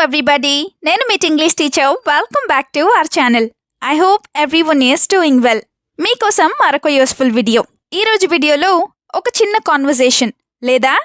everybody. నేను మీ English teacher. Welcome back to our channel. I hope everyone is doing well. మీకోసం మరొక useful video. ఈ రోజు వీడియోలో ఒక చిన్న కాన్వర్సేషన్ లేదా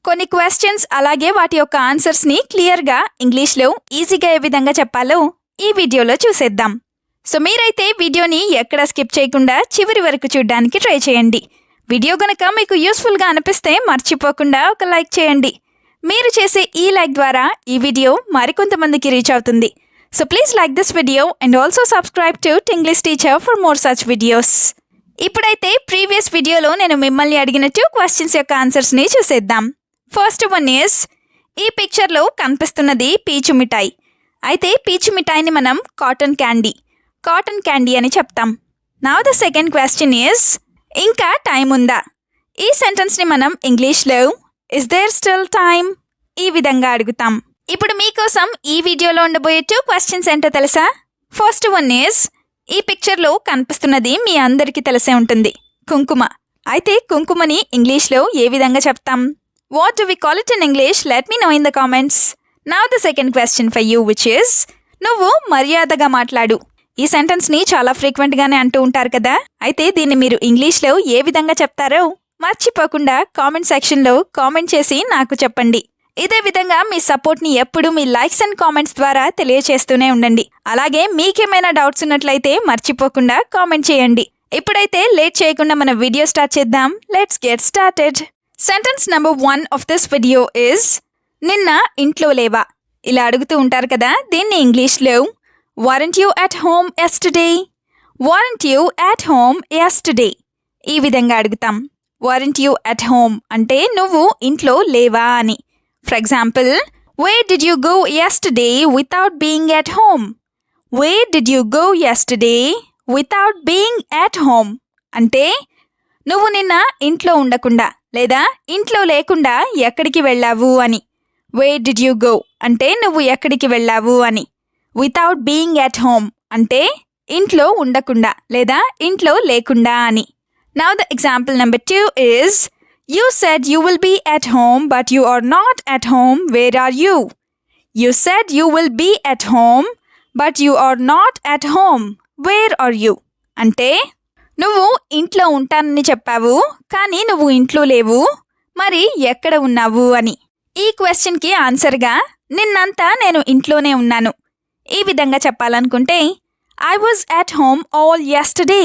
కొన్ని క్వశ్చన్స్ అలాగే వాటి యొక్క ఆన్సర్స్ని క్లియర్గా ఇంగ్లీష్లో ఈజీగా ఏ విధంగా చెప్పాలో ఈ వీడియోలో చూసేద్దాం. సో మీరైతే వీడియోని ఎక్కడ స్కిప్ చేయకుండా చివరి వరకు చూడడానికి ట్రై చేయండి. వీడియో గనక మీకు యూస్ఫుల్గా అనిపిస్తే మర్చిపోకుండా ఒక లైక్ చేయండి. మీరు చేసే ఈ లైక్ ద్వారా ఈ వీడియో మరికొంతమందికి రీచ్ అవుతుంది. So please like this video and also subscribe to English teacher for more such videos. ఇప్పుడైతే ప్రీవియస్ వీడియోలో నేను మిమ్మల్ని అడిగినట్టు క్వశ్చన్స్ యొక్క ఆన్సర్స్ని చూసేద్దాం. ఫస్ట్ వన్ ఈస్, ఈ పిక్చర్లో కనిపిస్తున్నది పీచు మిఠాయి. అయితే పీచు మిఠాయిని మనం కాటన్ క్యాండీ అని చెప్తాం. Now the second question is, ఇంకా టైం ఉందా? ఈ సెంటెన్స్ని మనం ఇంగ్లీష్లో ఇస్ దేర్ స్టిల్ టైమ్ ఈ విధంగా అడుగుతాం. ఇప్పుడు మీకోసం ఈ వీడియోలో ఉండబోయే 2 క్వశ్చన్స్ ఏంటో తెలుసా? ఫస్ట్ వన్ ఈస్, ఈ పిక్చర్లో కనిపిస్తున్నది మీ అందరికీ తెలిసే ఉంటుంది, కుంకుమ. అయితే కుంకుమని ఇంగ్లీష్లో ఏ విధంగా చెప్తాం? What do we call it in English? Let me know in the comments. Now the second question for you which is, నువ్వు మర్యాదగా మాట్లాడు. ఈ సెంటెన్స్ని చాలా ఫ్రీక్వెంట్గానే అంటూ ఉంటారు కదా. అయితే దీన్ని మీరు ఇంగ్లీష్లో ఏ విధంగా చెప్తారో మర్చిపోకుండా కామెంట్ సెక్షన్లో కామెంట్ చేసి నాకు చెప్పండి. ఇదే విధంగా మీ సపోర్ట్ని ఎప్పుడు మీ లైక్స్ అండ్ కామెంట్స్ ద్వారా తెలియచేస్తూనే ఉండండి. అలాగే మీకేమైనా డౌట్స్ ఉన్నట్లయితే మర్చిపోకుండా కామెంట్ చేయండి. ఇప్పుడైతే లేట్ చేయకుండా మన వీడియో స్టార్ట్ చేద్దాం. Let's get started. Sentence number 1 of this video is, నిన్న ఇంట్లో లేవా? ఇలా అడుగుతూ ఉంటారు కదా. దీన్ని ఇంగ్లీష్లో weren't you at home yesterday? weren't you at home yesterday ఈ విధంగా అడుగుతాం. weren't you at home అంటే నువ్వు ఇంట్లో లేవా అని. For example, where did you go yesterday without being at home? where did you go yesterday without being at home అంటే నువ్వు నిన్న ఇంట్లో ఉండకుండా లేదా ఇంట్లో లేకుండా ఎక్కడికి వెళ్ళావు అని. where did you go అంటే నువ్వు ఎక్కడికి వెళ్ళావు అని. వితౌట్ బీయింగ్ ఎట్ హోమ్ అంటే ఇంట్లో ఉండకుండా లేదా ఇంట్లో లేకుండా అని. Now the example number 2 is, you said you will be at home but you are not at home, where are you? You said you will be at home but you are not at home, where are you అంటే నువ్వు ఇంట్లో ఉంటానని చెప్పావు కానీ నువ్వు ఇంట్లో లేవు, మరి ఎక్కడ ఉన్నావు అని. ఈ క్వశ్చన్కి ఆన్సర్గా నిన్నంతా నేను ఇంట్లోనే ఉన్నాను ఈ విధంగా చెప్పాలనుకుంటే, I was at home all yesterday.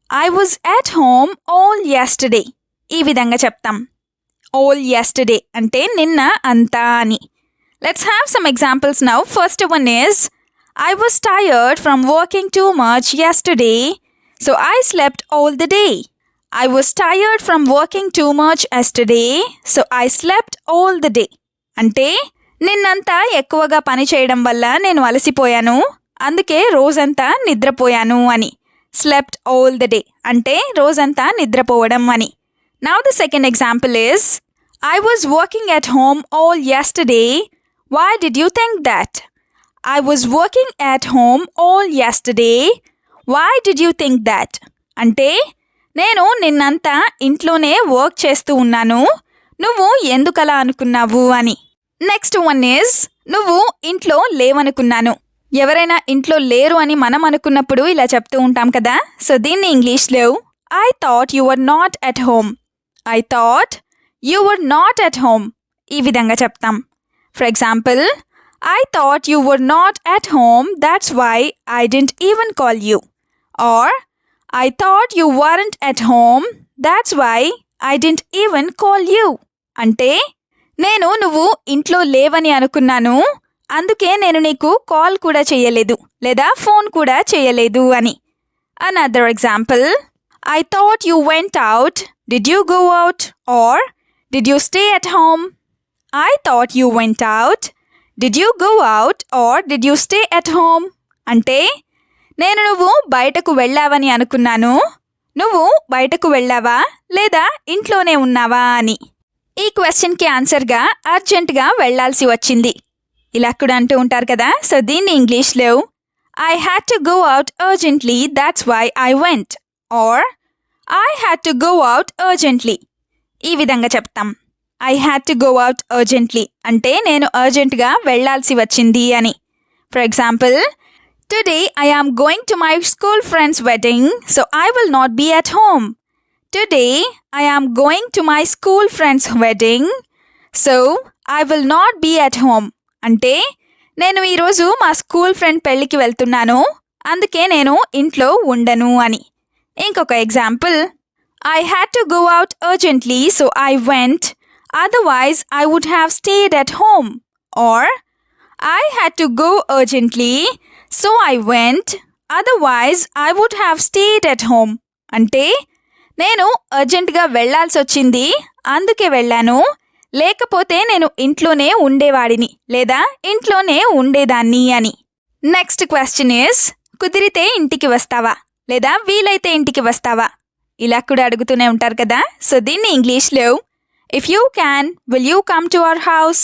I was at home all yesterday ఈ విధంగా చెప్తాం. ఆల్ యెస్టర్డే అంటే నిన్న అంతా అని. Let's have some examples now. First one is, I was tired from working too much yesterday so I slept all the day. I was tired from working too much yesterday so I slept all the day అంటే నిన్నంతా ఎక్కువగా పని చేయడం వల్ల నేను అలసిపోయాను, అందుకే రోజంతా నిద్రపోయాను అని. స్లెప్ట్ ఆల్ ద డే అంటే రోజంతా నిద్రపోవడం అని. Now the second example is, I was working at home all yesterday why did you think that? I was working at home all yesterday why did you think that అంటే నేను నిన్నంతా ఇంట్లోనే work చేస్తూ ఉన్నాను, నువ్వు ఎందుకలా అనుకున్నావు అని. నెక్స్ట్ వన్ ఈజ్, నువ్వు ఇంట్లో లేవనుకున్నాను. ఎవరైనా ఇంట్లో లేరు అని మనం అనుకున్నప్పుడు ఇలా చెప్తూ ఉంటాం కదా. సో దీన్ని ఇంగ్లీష్లో I thought you were not at home. I thought you were not at home ఈ విధంగా చెప్తాం. For example, I thought you were not at home that's why I didn't even call you. Or I thought you weren't at home that's why I didn't even call you అంటే నేను నువ్వు ఇంట్లో లేవని అనుకున్నాను, అందుకే నేను నీకు కాల్ కూడా చేయలేదు లేదా ఫోన్ కూడా చేయలేదు అని. Another example, I thought you went out did you go out or did you stay at home? I thought you went out did you go out or did you stay at home అంటే నేను నువ్వు బయటకు వెళ్ళావని అనుకున్నాను, నువ్వు బయటకు వెళ్ళావా లేదా ఇంట్లోనే ఉన్నావా అని. ఈ క్వశ్చన్కి ఆన్సర్గా అర్జెంటుగా వెళ్లాల్సి వచ్చింది ఇలా కూడా అంటూ ఉంటారు కదా. సో దీన్ని ఇంగ్లీష్లో I had to go out urgently that's why I went or I had to go out urgently ఈ విధంగా చెప్తాం. I had to go out urgently అంటే నేను అర్జెంట్గా వెళ్ళాల్సి వచ్చింది అని. For example, today I am going to my school friends wedding so I will not be at home. Today I am going to my school friends wedding so I will not be at home అంటే నేను ఈరోజు మా school friend పెళ్ళికి వెళ్తున్నాను, అందుకే నేను ఇంట్లో ఉండను అని. ఇంకొక example, I had to go out urgently so I went otherwise I would have stayed at home. Or I had to go urgently so I went otherwise I would have stayed at home అంటే నేను అర్జెంటుగా వెళ్ళాల్సి వచ్చింది, అందుకే వెళ్ళాను, లేకపోతే నేను ఇంట్లోనే ఉండేవాడిని లేదా ఇంట్లోనే ఉండేదాన్ని అని. నెక్స్ట్ క్వశ్చన్ ఈస్, కుదిరితే ఇంటికి వస్తావా లేదా వీలైతే ఇంటికి వస్తావా, ఇలా కూడా అడుగుతూనే ఉంటారు కదా. సో దీన్ని ఇంగ్లీష్లో if you can will you come to our house,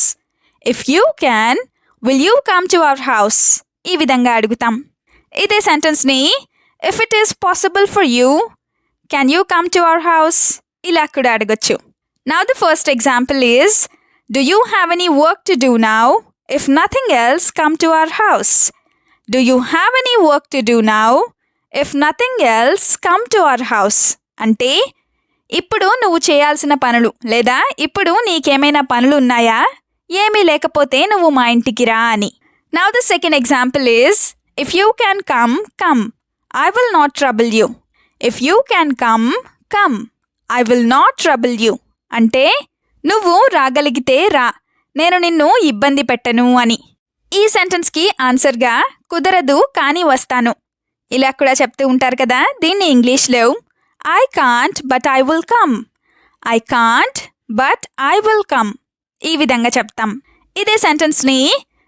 if you can will you come to our house ఈ విధంగా అడుగుతాం. ఇదే సెంటెన్స్ని if it is possible for you can you come to our house ఇలా కూడా అడగొచ్చు. Now the first example is, do you have any work to do now? If nothing else, come to our house. Do you have any work to do now? If nothing else, come to our house. అంటే ఇప్పుడు నువ్వు చేయాల్సిన పనులు లేదా ఇప్పుడు నీకేమైనా పనులు ఉన్నాయా, ఏమీ లేకపోతే నువ్వు మా ఇంటికి రా అని. Now the second example is, if you can come, come. I will not trouble you. If you can come, come. I will not trouble you. అంటే నువ్వు రాగలిగితే రా, నేను నిన్ను ఇబ్బంది పెట్టను అని. ఈ సెంటెన్స్కి ఆన్సర్గా కుదరదు కానీ వస్తాను ఇలా కూడా చెప్తూ ఉంటారు కదా. దీన్ని ఇంగ్లీష్లో I can't but I will come, I can't but I will come ఈ విధంగా చెప్తాం. ఇదే సెంటెన్స్ని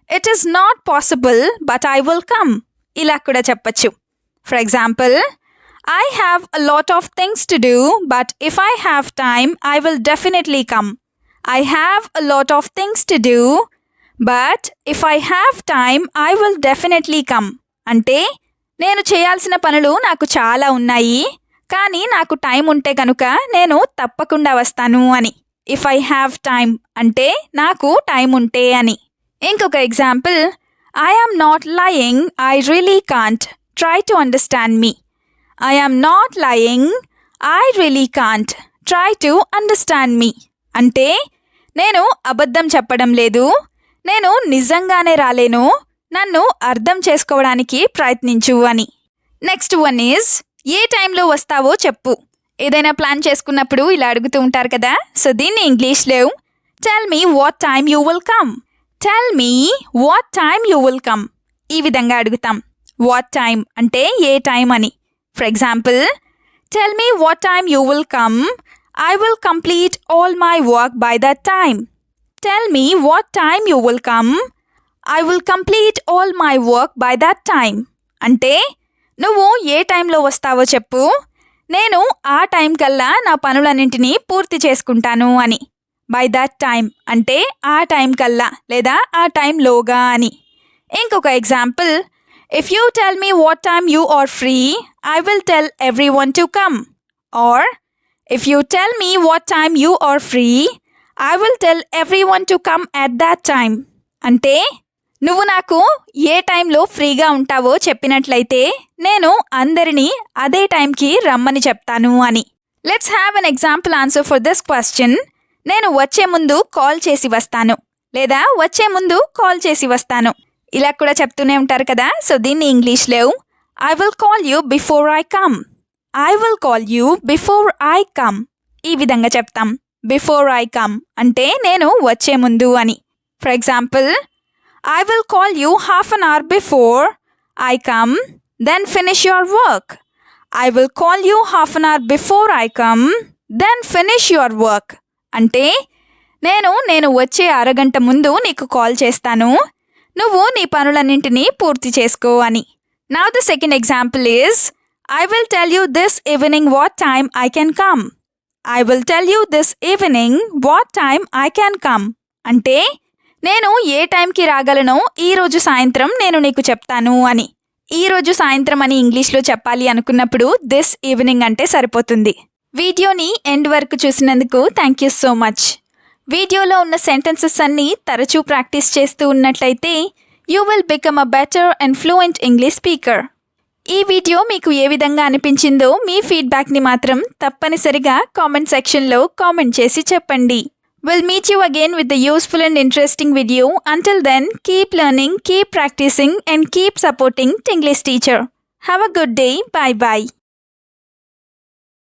it is not possible but I will come ఇలా కూడా చెప్పచ్చు. For example, I have a lot of things to do, but if I have time, I will definitely come. I have a lot of things to do, but if I have time, I will definitely come. అంటే నేను చేయాల్సిన పనులు నాకు చాలా ఉన్నాయి, కానీ నాకు time ఉంటే కనుక నేను తప్పకుండా వస్తాను అని. ఇఫ్ ఐ హ్యావ్ టైమ్ అంటే నాకు టైం ఉంటే అని. ఇంకొక example, I am not lying, I really can't. Try to understand me. I am not lying, I really can't. Try to understand me. అంటే నేను అబద్ధం చెప్పడం లేదు, నేను నిజంగానే రాలేను, నన్ను అర్థం చేసుకోవడానికి ప్రయత్నించు అని. నెక్స్ట్ వన్ ఈజ్, ఏ టైంలో వస్తావో చెప్పు. ఏదైనా ప్లాన్ చేసుకున్నప్పుడు ఇలా అడుగుతూ ఉంటారు కదా. సో దీన్ని ఇంగ్లీష్లో tell me what time you will come, tell me what time you will come ఈ విధంగా అడుగుతాం. వాట్ టైమ్ అంటే ఏ టైం అని. For example, tell me what time you will come. I will complete all my work by that time. Tell me what time you will come. I will complete all my work by that time. అంటే నువ్వు ఏ టైంలో వస్తావో చెప్పు, నేను ఆ time కల్లా నా పనులన్నింటినీ పూర్తి చేసుకుంటాను అని. బై దట్ టైం అంటే ఆ టైం కల్లా లేదా ఆ టైంలోగా అని. ఇంకొక example, if you tell me what time you are free, I will tell everyone to come. Or, if you tell me what time you are free, I will tell everyone to come at that time. అంటే నువ్వు నాకు ఏ టైంలో ఫ్రీగా ఉంటావో చెప్పినట్లయితే నేను అందరినీ అదే టైంకి రమ్మని చెప్తాను అని. Let's have an example answer for this question. నేను వచ్చే ముందు కాల్ చేసి వస్తాను లేదా వచ్చే ముందు కాల్ చేసి వస్తాను ఇలా కూడా చెప్తూనే ఉంటారు కదా. సో దీన్ని ఇంగ్లీష్లో I will call you before I come, I will call you before I come ఈ విధంగా చెప్తాం. బిఫోర్ ఐ కమ్ అంటే నేను వచ్చే ముందు అని. For example, I will call you half an hour before I come then finish your work. I will call you half an hour before I come then finish your work అంటే నేను వచ్చే అరగంట ముందు నీకు కాల్ చేస్తాను, నువ్వు నీ పనులన్నింటినీ పూర్తి చేసుకో అని. Now the second example is, I will tell you this evening what time I can come. I will tell you this evening what time I can come అంటే నేను ఏ టైంకి రాగలనో ఈరోజు సాయంత్రం నేను నీకు చెప్తాను అని. ఈరోజు సాయంత్రం అని ఇంగ్లీష్లో చెప్పాలి అనుకున్నప్పుడు దిస్ ఈవినింగ్ అంటే సరిపోతుంది. వీడియోని ఎండ్ వరకు చూసినందుకు థ్యాంక్ యూ సో మచ్. వీడియోలో ఉన్న సెంటెన్సెస్ అన్నీ తరచూ ప్రాక్టీస్ చేస్తూ ఉన్నట్లయితే you will become a better and fluent English speaker. ఈ వీడియో మీకు ఏ విధంగా అనిపించిందో మీ ఫీడ్బ్యాక్ని మాత్రం తప్పనిసరిగా కామెంట్ సెక్షన్లో కామెంట్ చేసి చెప్పండి. We'll meet you again with the useful and interesting video. Until then, keep learning, keep practicing and keep supporting Tinglish Teacher. Have a good day. Bye bye.